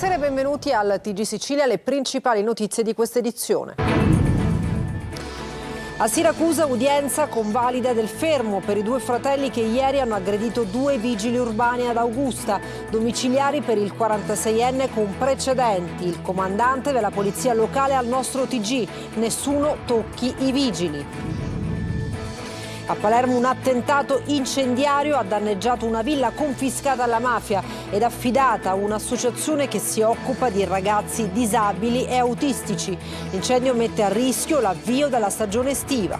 Buonasera e benvenuti al TG Sicilia, le principali notizie di questa edizione. A Siracusa udienza convalida del fermo per i due fratelli che ieri hanno aggredito due vigili urbani ad Augusta, domiciliari per il 46enne con precedenti. Il comandante della polizia locale al nostro TG, nessuno tocchi i vigili. A Palermo un attentato incendiario ha danneggiato una villa confiscata alla mafia ed affidata a un'associazione che si occupa di ragazzi disabili e autistici. L'incendio mette a rischio l'avvio della stagione estiva.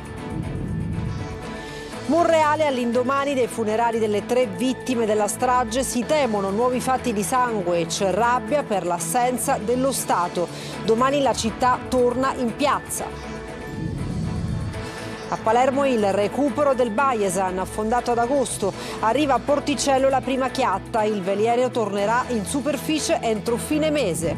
Monreale, all'indomani dei funerali delle 3 vittime della strage, si temono nuovi fatti di sangue e c'è rabbia per l'assenza dello Stato. Domani la città torna in piazza. A Palermo il recupero del Baiesan, affondato ad agosto. Arriva a Porticello la prima chiatta. Il veliero tornerà in superficie entro fine mese.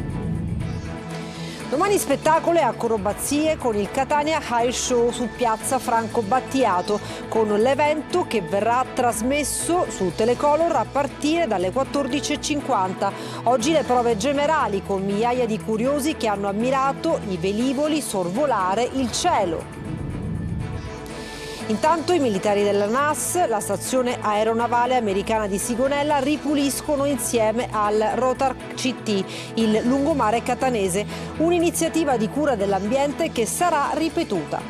Domani spettacolo e acrobazie con il Catania High Show su piazza Franco Battiato, con l'evento che verrà trasmesso su Telecolor a partire dalle 14:50. Oggi le prove generali con migliaia di curiosi che hanno ammirato i velivoli sorvolare il cielo. Intanto i militari della NAS, la stazione aeronavale americana di Sigonella, ripuliscono insieme al Rotar CT il lungomare catanese, un'iniziativa di cura dell'ambiente che sarà ripetuta.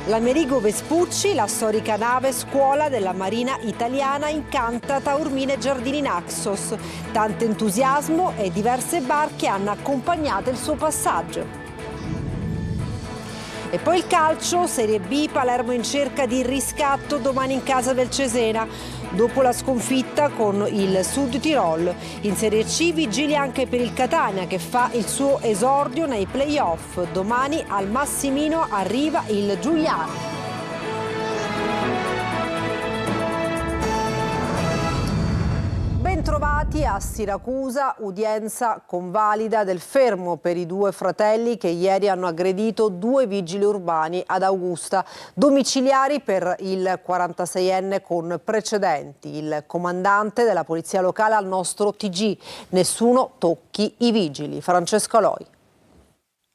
L'Amerigo Vespucci, la storica nave scuola della Marina italiana, incanta Taormina e Giardini Naxos. Tanto entusiasmo e diverse barche hanno accompagnato il suo passaggio. E poi il calcio, Serie B, Palermo in cerca di riscatto domani in casa del Cesena, dopo la sconfitta con il Sud Tirol. In Serie C vigili anche per il Catania che fa il suo esordio nei play-off. Domani al Massimino arriva il Giuliano. Bentrovati a Siracusa, udienza convalida del fermo per i due fratelli che ieri hanno aggredito due vigili urbani ad Augusta, domiciliari per il 46enne con precedenti. Il comandante della polizia locale al nostro TG, nessuno tocchi i vigili. Francesco Aloi.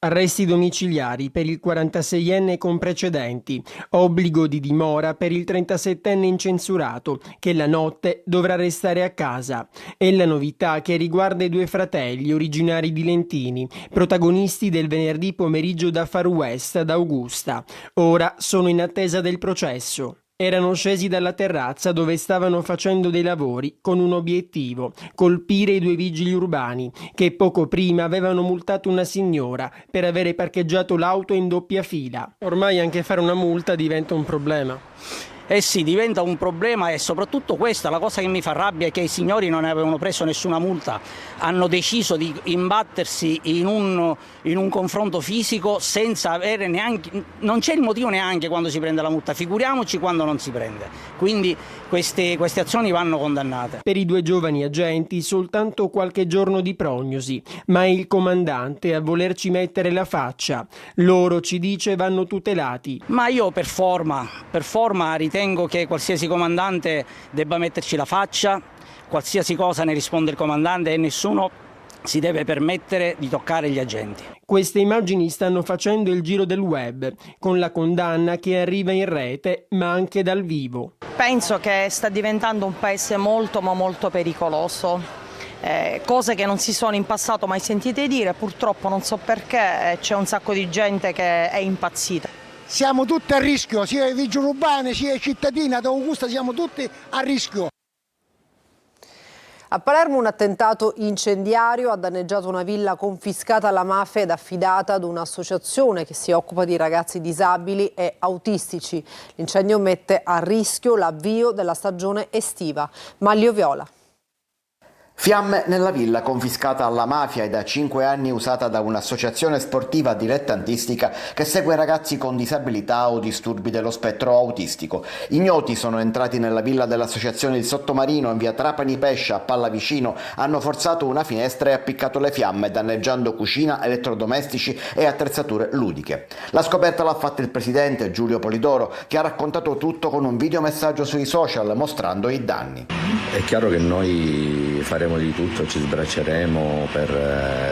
Arresti domiciliari per il 46enne con precedenti, obbligo di dimora per il 37enne incensurato che la notte dovrà restare a casa. È la novità che riguarda i due fratelli originari di Lentini, protagonisti del venerdì pomeriggio da Far West ad Augusta. Ora sono in attesa del processo. Erano scesi dalla terrazza dove stavano facendo dei lavori con un obiettivo: colpire i due vigili urbani che poco prima avevano multato una signora per avere parcheggiato l'auto in doppia fila. Ormai anche fare una multa diventa un problema. Eh sì, diventa un problema e soprattutto questa, la cosa che mi fa rabbia è che i signori non avevano preso nessuna multa, hanno deciso di imbattersi in un confronto fisico senza avere neanche, non c'è il motivo neanche quando si prende la multa, figuriamoci quando non si prende. Quindi queste azioni vanno condannate. Per i due giovani agenti soltanto qualche giorno di prognosi, ma è il comandante a volerci mettere la faccia. Loro, ci dice, vanno tutelati. Ma io per forma ritengo che qualsiasi comandante debba metterci la faccia, qualsiasi cosa ne risponde il comandante e nessuno si deve permettere di toccare gli agenti. Queste immagini stanno facendo il giro del web, con la condanna che arriva in rete, ma anche dal vivo. Penso che sta diventando un paese molto ma molto pericoloso. Cose che non si sono in passato mai sentite dire, purtroppo non so perché c'è un sacco di gente che è impazzita. Siamo tutti a rischio, sia i vigili urbani sia i cittadini ad Augusta, siamo tutti a rischio. A Palermo un attentato incendiario ha danneggiato una villa confiscata alla mafia ed affidata ad un'associazione che si occupa di ragazzi disabili e autistici. L'incendio mette a rischio l'avvio della stagione estiva. Maglio Viola. Fiamme nella villa confiscata alla mafia e da 5 anni usata da un'associazione sportiva dilettantistica che segue ragazzi con disabilità o disturbi dello spettro autistico. Ignoti sono entrati nella villa dell'associazione Il Sottomarino in via Trapani Pescia a Pallavicino, hanno forzato una finestra e appiccato le fiamme, danneggiando cucina, elettrodomestici e attrezzature ludiche. La scoperta l'ha fatta il presidente Giulio Polidoro, che ha raccontato tutto con un videomessaggio sui social mostrando i danni. È chiaro che noi faremo faremo di tutto, ci sbracceremo per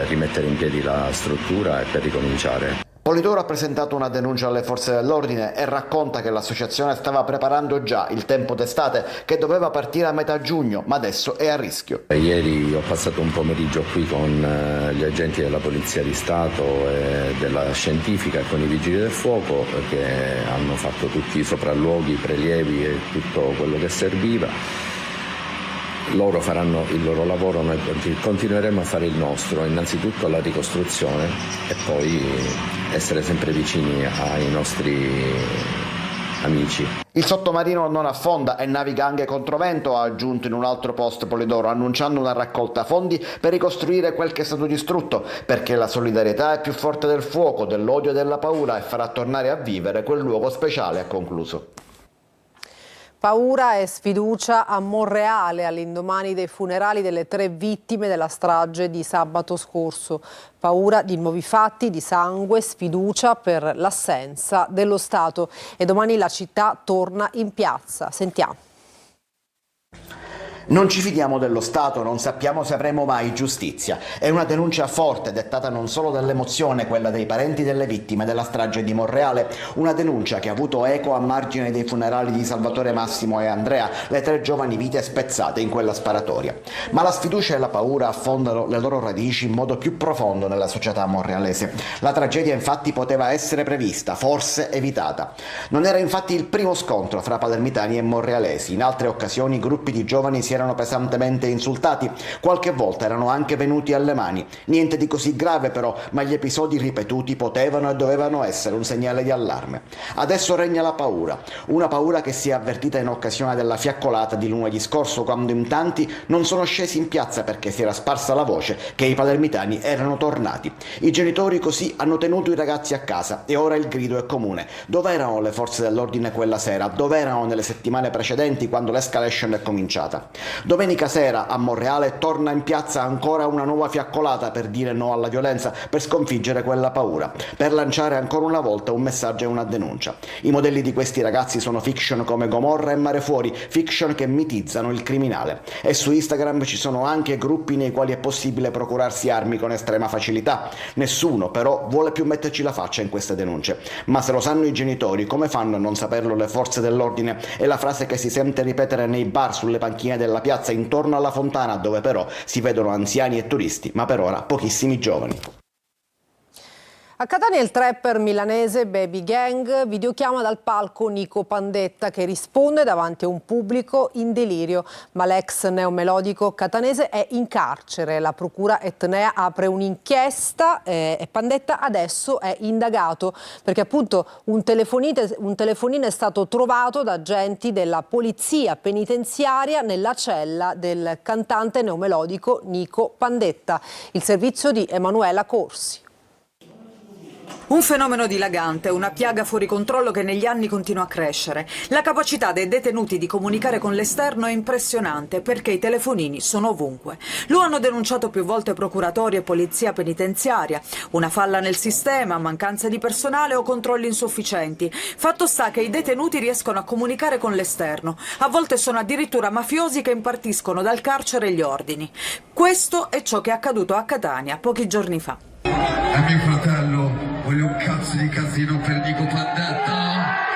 rimettere in piedi la struttura e per ricominciare. Polidoro ha presentato una denuncia alle forze dell'ordine e racconta che l'associazione stava preparando già il tempo d'estate che doveva partire a metà giugno, ma adesso è a rischio. Ieri ho passato un pomeriggio qui con gli agenti della Polizia di Stato e della Scientifica e con i Vigili del Fuoco, che hanno fatto tutti i sopralluoghi, i prelievi e tutto quello che serviva. Loro faranno il loro lavoro, noi continueremo a fare il nostro, innanzitutto la ricostruzione e poi essere sempre vicini ai nostri amici. Il sottomarino non affonda e naviga anche controvento, ha aggiunto in un altro post Polidoro, annunciando una raccolta fondi per ricostruire quel che è stato distrutto, perché la solidarietà è più forte del fuoco, dell'odio e della paura e farà tornare a vivere quel luogo speciale, ha concluso. Paura e sfiducia a Monreale all'indomani dei funerali delle 3 vittime della strage di sabato scorso. Paura di nuovi fatti, di sangue, sfiducia per l'assenza dello Stato. E domani la città torna in piazza. Sentiamo. Non ci fidiamo dello Stato, non sappiamo se avremo mai giustizia. È una denuncia forte, dettata non solo dall'emozione, quella dei parenti delle vittime della strage di Monreale, una denuncia che ha avuto eco a margine dei funerali di Salvatore Massimo e Andrea, le 3 giovani vite spezzate in quella sparatoria. Ma la sfiducia e la paura affondano le loro radici in modo più profondo nella società monrealese. La tragedia infatti poteva essere prevista, forse evitata. Non era infatti il primo scontro fra palermitani e monrealesi. In altre occasioni gruppi di giovani si erano pesantemente insultati, qualche volta erano anche venuti alle mani. Niente di così grave però, ma gli episodi ripetuti potevano e dovevano essere un segnale di allarme. Adesso regna la paura, una paura che si è avvertita in occasione della fiaccolata di lunedì scorso, quando in tanti non sono scesi in piazza perché si era sparsa la voce che i palermitani erano tornati. I genitori così hanno tenuto i ragazzi a casa e ora il grido è comune. Dove erano le forze dell'ordine quella sera? Dove erano nelle settimane precedenti quando l'escalation è cominciata? Domenica sera a Monreale torna in piazza ancora una nuova fiaccolata per dire no alla violenza, per sconfiggere quella paura, per lanciare ancora una volta un messaggio e una denuncia. I modelli di questi ragazzi sono fiction come Gomorra e Mare Fuori, fiction che mitizzano il criminale. E su Instagram ci sono anche gruppi nei quali è possibile procurarsi armi con estrema facilità. Nessuno però vuole più metterci la faccia in queste denunce. Ma se lo sanno i genitori, come fanno a non saperlo le forze dell'ordine? È la frase che si sente ripetere nei bar, sulle panchine della piazza, intorno alla fontana, dove però si vedono anziani e turisti, ma per ora pochissimi giovani. A Catania il trapper milanese Baby Gang videochiama dal palco Nico Pandetta, che risponde davanti a un pubblico in delirio. Ma l'ex neomelodico catanese è in carcere. La procura etnea apre un'inchiesta e Pandetta adesso è indagato perché appunto un telefonino è stato trovato da agenti della polizia penitenziaria nella cella del cantante neomelodico Nico Pandetta. Il servizio di Emanuela Corsi. Un fenomeno dilagante, una piaga fuori controllo che negli anni continua a crescere. La capacità dei detenuti di comunicare con l'esterno è impressionante perché i telefonini sono ovunque. Lo hanno denunciato più volte procuratori e polizia penitenziaria. Una falla nel sistema, mancanza di personale o controlli insufficienti. Fatto sta che i detenuti riescono a comunicare con l'esterno. A volte sono addirittura mafiosi che impartiscono dal carcere gli ordini. Questo è ciò che è accaduto a Catania pochi giorni fa. È mio fratello, voglio un cazzo di casino per Nico Pandetta.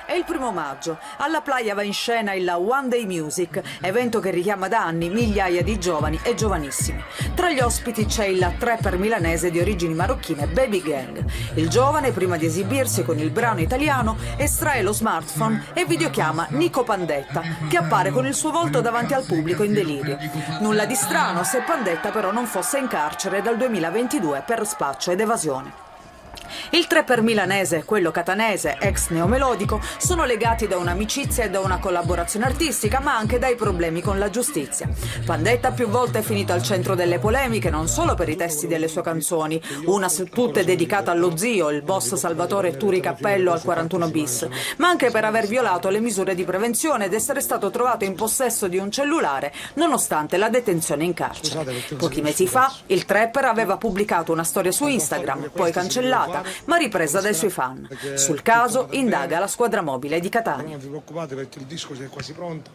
È il 1° maggio. Alla Playa va in scena il One Day Music, evento che richiama da anni migliaia di giovani e giovanissimi. Tra gli ospiti c'è il trapper milanese di origini marocchine Baby Gang. Il giovane, prima di esibirsi con il brano italiano, estrae lo smartphone e videochiama Nico Pandetta, che appare con il suo volto davanti al pubblico in delirio. Nulla di strano se Pandetta però non fosse in carcere dal 2022 per spaccio ed evasione. Il trapper milanese e quello catanese, ex neomelodico, sono legati da un'amicizia e da una collaborazione artistica, ma anche dai problemi con la giustizia. Pandetta più volte è finito al centro delle polemiche, non solo per i testi delle sue canzoni, una su tutte dedicata allo zio, il boss Salvatore Turi Cappello al 41 bis, ma anche per aver violato le misure di prevenzione ed essere stato trovato in possesso di un cellulare nonostante la detenzione in carcere. Pochi mesi fa il trapper aveva pubblicato una storia su Instagram, poi cancellata, ma ripresa dai suoi fan. Sul caso indaga la squadra mobile di Catania. Non vi preoccupate perché il disco è quasi pronto.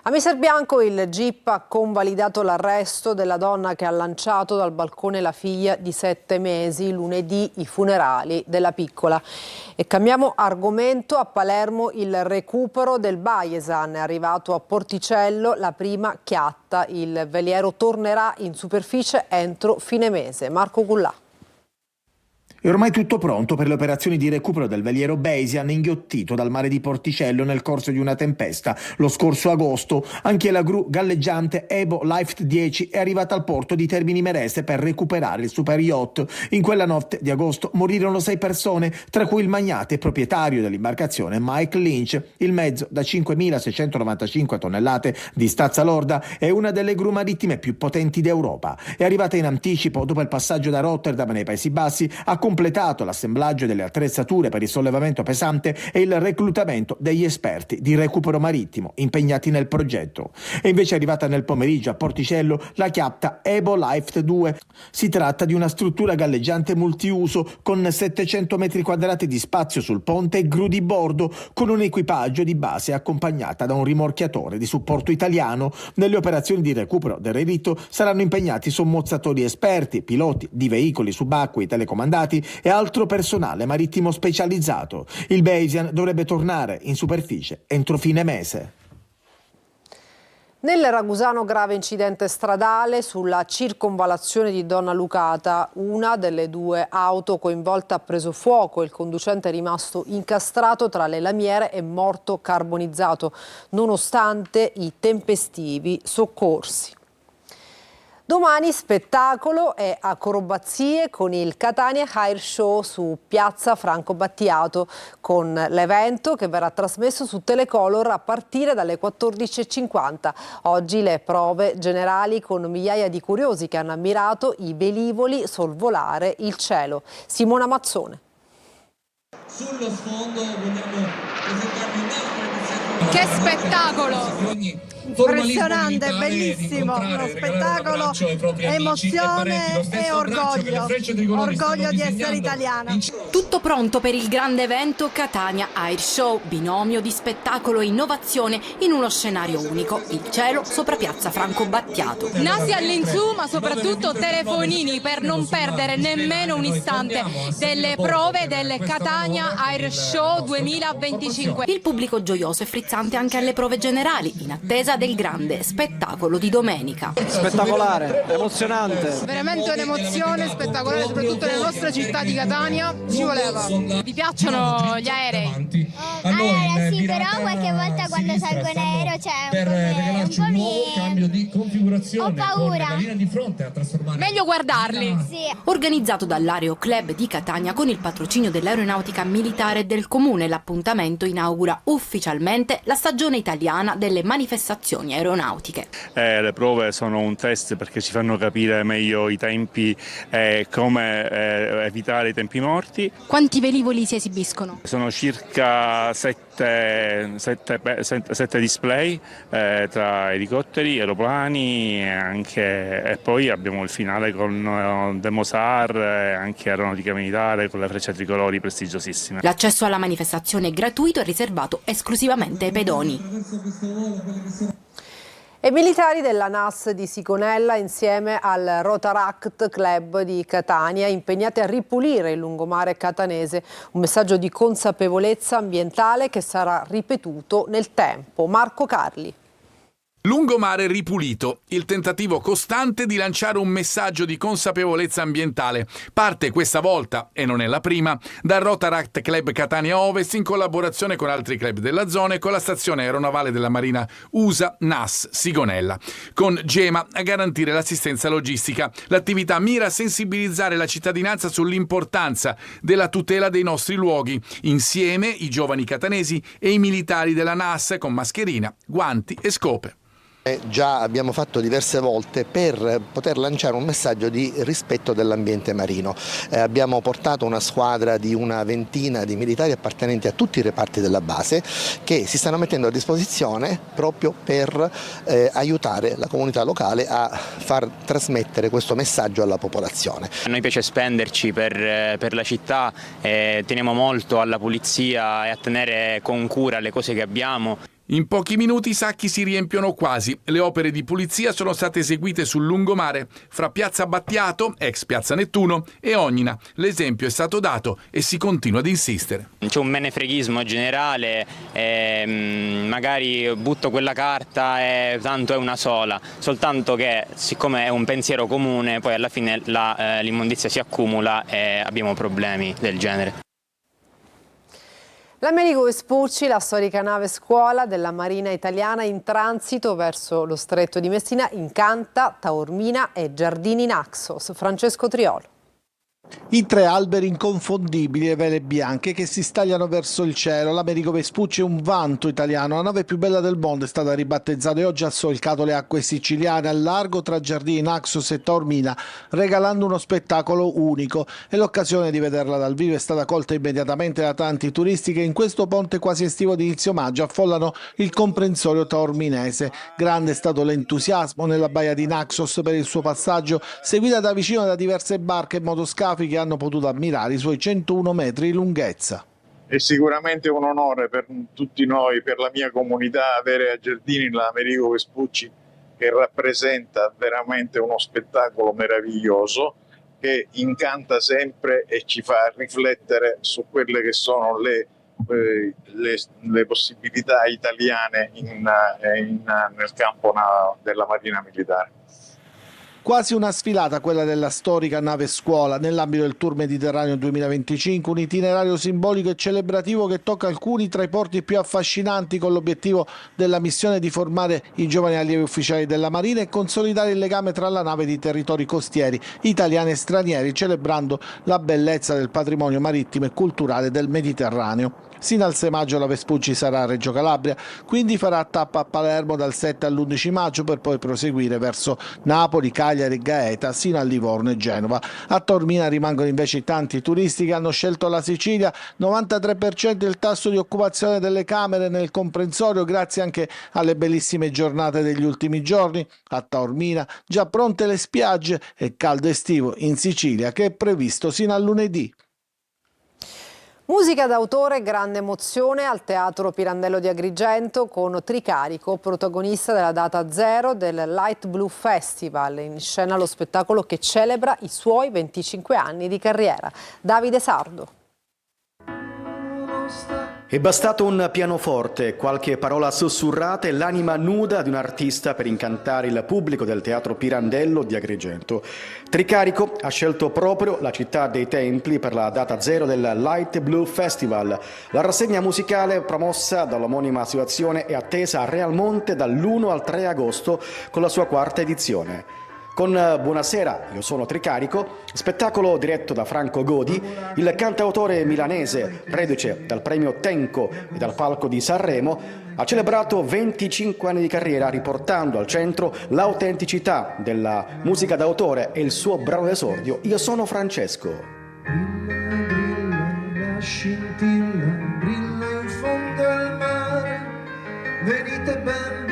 A Miserbianco il GIP ha convalidato l'arresto della donna che ha lanciato dal balcone la figlia di 7 mesi lunedì, i funerali della piccola. E cambiamo argomento. A Palermo il recupero del Baiesan è arrivato a Porticello, la prima chiatta. Il veliero tornerà in superficie entro fine mese. Marco Gullà. È ormai tutto pronto per le operazioni di recupero del veliero Baiesan inghiottito dal mare di Porticello nel corso di una tempesta. Lo scorso agosto anche la gru galleggiante Ebo Life 10 è arrivata al porto di Termini Imerese per recuperare il super yacht. In quella notte di agosto morirono 6 persone, tra cui il magnate e proprietario dell'imbarcazione Mike Lynch. Il mezzo, da 5.695 tonnellate di stazza lorda, è una delle gru marittime più potenti d'Europa. È arrivata in anticipo dopo il passaggio da Rotterdam nei Paesi Bassi, ha completato l'assemblaggio delle attrezzature per il sollevamento pesante e il reclutamento degli esperti di recupero marittimo impegnati nel progetto. E invece è arrivata nel pomeriggio a Porticello la chiatta Ebo Life 2. Si tratta di una struttura galleggiante multiuso con 700 metri quadrati di spazio sul ponte e gru di bordo, con un equipaggio di base accompagnata da un rimorchiatore di supporto italiano. Nelle operazioni di recupero del relitto saranno impegnati sommozzatori esperti, piloti di veicoli subacquei telecomandati e altro personale marittimo specializzato. Il Baiesan dovrebbe tornare in superficie entro fine mese. Nel Ragusano grave incidente stradale sulla circonvallazione di Donna Lucata. Una delle 2 auto coinvolte ha preso fuoco. Il conducente è rimasto incastrato tra le lamiere e morto carbonizzato, nonostante i tempestivi soccorsi. Domani spettacolo e acrobazie con il Catania Air Show su Piazza Franco Battiato, con l'evento che verrà trasmesso su Telecolor a partire dalle 14:50. Oggi le prove generali con migliaia di curiosi che hanno ammirato i velivoli sorvolare il cielo. Simona Mazzone. Sullo sfondo vogliamo presentarvi un'altra iniziativa. Che spettacolo! Impressionante, bellissimo, uno spettacolo, emozione e orgoglio di essere italiana. Tutto pronto per il grande evento Catania Air Show, binomio di spettacolo e innovazione in uno scenario unico, il cielo sopra Piazza Franco Battiato. Nasi all'insù, ma soprattutto telefonini per non perdere nemmeno un istante delle prove del Catania Air Show 2025. Il pubblico gioioso e frizzante anche alle prove generali, in attesa del grande spettacolo di domenica. Spettacolare, emozionante. Veramente un'emozione spettacolare, soprattutto nella nostra città di Catania, ci voleva. Vi piacciono gli aerei? Allora sì, però qualche volta quando salgo in aereo c'è un po' ho paura. Meglio guardarli. Sì. Organizzato dall'Aereo Club di Catania con il patrocinio dell'Aeronautica Militare del Comune, l'appuntamento inaugura ufficialmente la stagione italiana delle manifestazioni aeronautiche. Le prove sono un test perché ci fanno capire meglio i tempi e come evitare i tempi morti. Quanti velivoli si esibiscono? Sono circa 7 display tra elicotteri, aeroplani e poi abbiamo il finale con Demosar e anche aeronautica militare con le frecce tricolori prestigiosissime. L'accesso alla manifestazione è gratuito e riservato esclusivamente ai pedoni. E militari della NAS di Sigonella insieme al Rotaract Club di Catania impegnati a ripulire il lungomare catanese, un messaggio di consapevolezza ambientale che sarà ripetuto nel tempo. Marco Carli. Lungomare ripulito, il tentativo costante di lanciare un messaggio di consapevolezza ambientale. Parte questa volta, e non è la prima, dal Rotaract Club Catania Ovest in collaborazione con altri club della zona e con la stazione aeronavale della Marina USA NAS Sigonella. Con GEMA a garantire l'assistenza logistica. L'attività mira a sensibilizzare la cittadinanza sull'importanza della tutela dei nostri luoghi. Insieme i giovani catanesi e i militari della NAS con mascherina, guanti e scope. Già abbiamo fatto diverse volte per poter lanciare un messaggio di rispetto dell'ambiente marino. Abbiamo portato una squadra di una ventina di militari appartenenti a tutti i reparti della base che si stanno mettendo a disposizione proprio per aiutare la comunità locale a far trasmettere questo messaggio alla popolazione. A noi piace spenderci per la città, teniamo molto alla pulizia e a tenere con cura le cose che abbiamo. In pochi minuti i sacchi si riempiono quasi. Le opere di pulizia sono state eseguite sul lungomare fra Piazza Battiato, ex Piazza Nettuno, e Ognina. L'esempio è stato dato e si continua ad insistere. C'è un menefreghismo generale, magari butto quella carta e tanto è una sola, soltanto che siccome è un pensiero comune poi alla fine l'immondizia si accumula e abbiamo problemi del genere. L'Amerigo Vespucci, la storica nave scuola della Marina italiana in transito verso lo Stretto di Messina, incanta Taormina e Giardini Naxos. Francesco Triolo. I 3 alberi inconfondibili e vele bianche che si stagliano verso il cielo. L'Amerigo Vespucci è un vanto italiano, la nave più bella del mondo, è stata ribattezzata e oggi ha solcato le acque siciliane al largo tra Giardini Naxos e Taormina, regalando uno spettacolo unico, e l'occasione di vederla dal vivo è stata colta immediatamente da tanti turisti che in questo ponte quasi estivo di inizio maggio affollano il comprensorio taorminese. Grande è stato l'entusiasmo nella baia di Naxos per il suo passaggio, seguita da vicino da diverse barche e motoscafi che hanno potuto ammirare i suoi 101 metri di lunghezza. È sicuramente un onore per tutti noi, per la mia comunità, avere a Giardini l'Amerigo Vespucci, che rappresenta veramente uno spettacolo meraviglioso, che incanta sempre e ci fa riflettere su quelle che sono le possibilità italiane nel campo della Marina Militare. Quasi una sfilata quella della storica nave scuola nell'ambito del Tour Mediterraneo 2025, un itinerario simbolico e celebrativo che tocca alcuni tra i porti più affascinanti, con l'obiettivo della missione di formare i giovani allievi ufficiali della Marina e consolidare il legame tra la nave e i territori costieri italiani e stranieri, celebrando la bellezza del patrimonio marittimo e culturale del Mediterraneo. Sino al 6 maggio la Vespucci sarà a Reggio Calabria, quindi farà tappa a Palermo dal 7 all'11 maggio per poi proseguire verso Napoli, Cagliari e Gaeta sino a Livorno e Genova. A Taormina rimangono invece i tanti turisti che hanno scelto la Sicilia, 93% il tasso di occupazione delle camere nel comprensorio grazie anche alle bellissime giornate degli ultimi giorni. A Taormina già pronte le spiagge e caldo estivo in Sicilia che è previsto sino a lunedì. Musica d'autore, grande emozione al Teatro Pirandello di Agrigento con Tricarico, protagonista della data 0 del Light Blue Festival, in scena lo spettacolo che celebra i suoi 25 anni di carriera. Davide Sardo. È bastato un pianoforte, qualche parola sussurrata e l'anima nuda di un artista per incantare il pubblico del Teatro Pirandello di Agrigento. Tricarico ha scelto proprio la città dei templi per la data 0 del Light Blue Festival. La rassegna musicale promossa dall'omonima associazione è attesa a Realmonte dall'1 al 3 agosto con la sua 4ª edizione. Con Buonasera, io sono Tricarico, spettacolo diretto da Franco Godi, il cantautore milanese, reduce dal premio Tenco e dal palco di Sanremo, ha celebrato 25 anni di carriera riportando al centro l'autenticità della musica d'autore e il suo brano d'esordio Io sono Francesco. Brilla, scintilla, brilla in fondo al mare, venite bambini.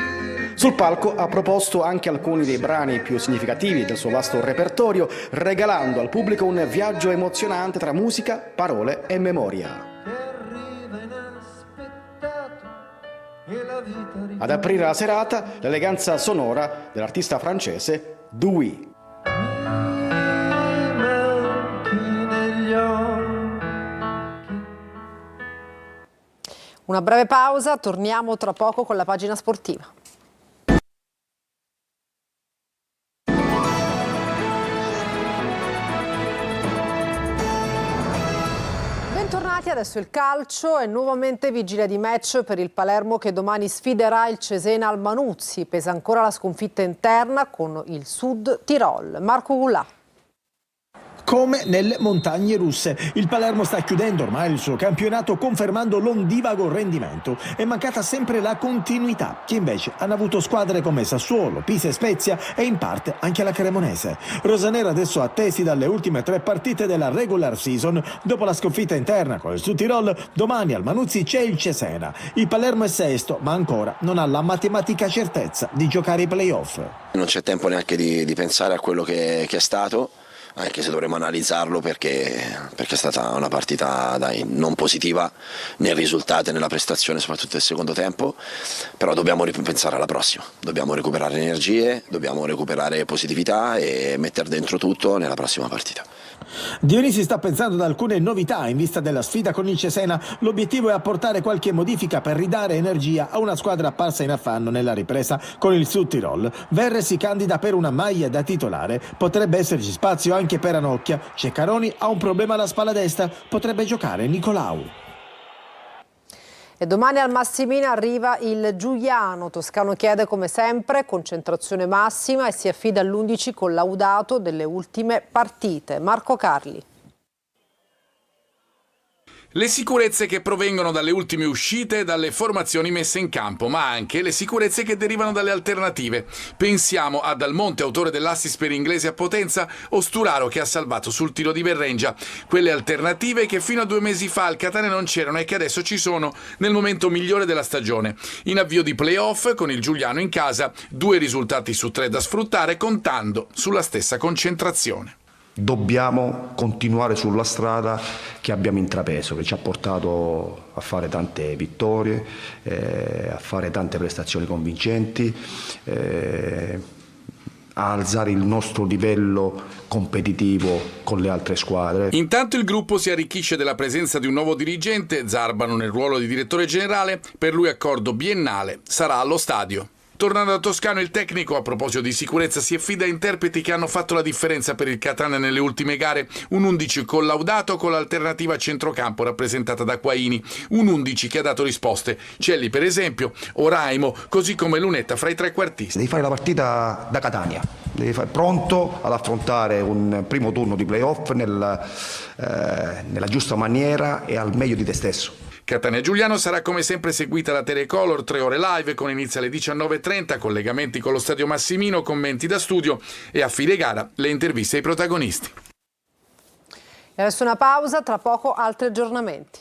Sul palco ha proposto anche alcuni dei brani più significativi del suo vasto repertorio, regalando al pubblico un viaggio emozionante tra musica, parole e memoria. Ad aprire la serata, l'eleganza sonora dell'artista francese Dewey. Una breve pausa, torniamo tra poco con la pagina sportiva. Bentornati, adesso il calcio è nuovamente vigilia di match per il Palermo che domani sfiderà il Cesena al Manuzzi. Pesa ancora la sconfitta interna con il Sud Tirol. Marco Gullà. Come nelle montagne russe, il Palermo sta chiudendo ormai il suo campionato confermando l'ondivago rendimento. È mancata sempre la continuità, che invece hanno avuto squadre come Sassuolo, Pisa e Spezia e in parte anche la Cremonese. Rosanero adesso attesi dalle ultime 3 partite della regular season. Dopo la sconfitta interna con il Sud Tirol, domani al Manuzzi c'è il Cesena. Il Palermo è sesto, ma ancora non ha la matematica certezza di giocare i playoff. Non c'è tempo neanche di pensare a quello che è stato. anche se dovremo analizzarlo perché è stata una partita non positiva nei risultati e nella prestazione, soprattutto nel secondo tempo, però dobbiamo ripensare alla prossima, dobbiamo recuperare energie, dobbiamo recuperare positività e mettere dentro tutto nella prossima partita. Dionisi sta pensando ad alcune novità in vista della sfida con il Cesena. L'obiettivo è apportare qualche modifica per ridare energia a una squadra apparsa in affanno nella ripresa con il Sud Tirol. Verre si candida per una maglia da titolare, potrebbe esserci spazio anche per Anocchia. Ceccaroni ha un problema alla spalla destra, potrebbe giocare Nicolau. E domani al Massimino arriva il Giuliano. Toscano chiede come sempre concentrazione massima e si affida all'11 collaudato delle ultime partite. Marco Carli. Le sicurezze che provengono dalle ultime uscite e dalle formazioni messe in campo, ma anche le sicurezze che derivano dalle alternative. Pensiamo a Dal Monte, autore dell'assist per Inglese a Potenza, o Sturaro che ha salvato sul tiro di Berrengia. Quelle alternative che fino a 2 mesi fa al Catania non c'erano e che adesso ci sono nel momento migliore della stagione. In avvio di play-off con il Giuliano in casa, 2 risultati su 3 da sfruttare contando sulla stessa concentrazione. Dobbiamo continuare sulla strada che abbiamo intrapreso, che ci ha portato a fare tante vittorie, a fare tante prestazioni convincenti, a alzare il nostro livello competitivo con le altre squadre. Intanto il gruppo si arricchisce della presenza di un nuovo dirigente, Zarbano nel ruolo di direttore generale, per lui accordo biennale, sarà allo stadio. Tornando a Toscano, il tecnico, a proposito di sicurezza, si affida a interpreti che hanno fatto la differenza per il Catania nelle ultime gare. Un 11 collaudato con l'alternativa a centrocampo rappresentata da Quaini. Un 11 che ha dato risposte. Celli per esempio, Oraimo, così come Lunetta fra i trequartisti. Devi fare la partita da Catania, devi fare pronto ad affrontare un primo turno di playoff nella giusta maniera e al meglio di te stesso. Catania Giuliano sarà come sempre seguita da Telecolor, 3 ore live con inizio alle 19:30, collegamenti con lo Stadio Massimino, commenti da studio e a fine gara le interviste ai protagonisti. E adesso una pausa, tra poco altri aggiornamenti.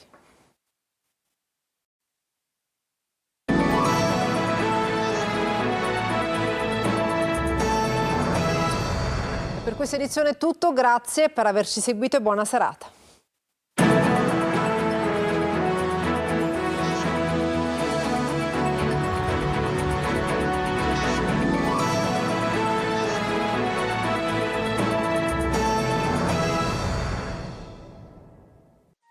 Per questa edizione è tutto, grazie per averci seguito e buona serata.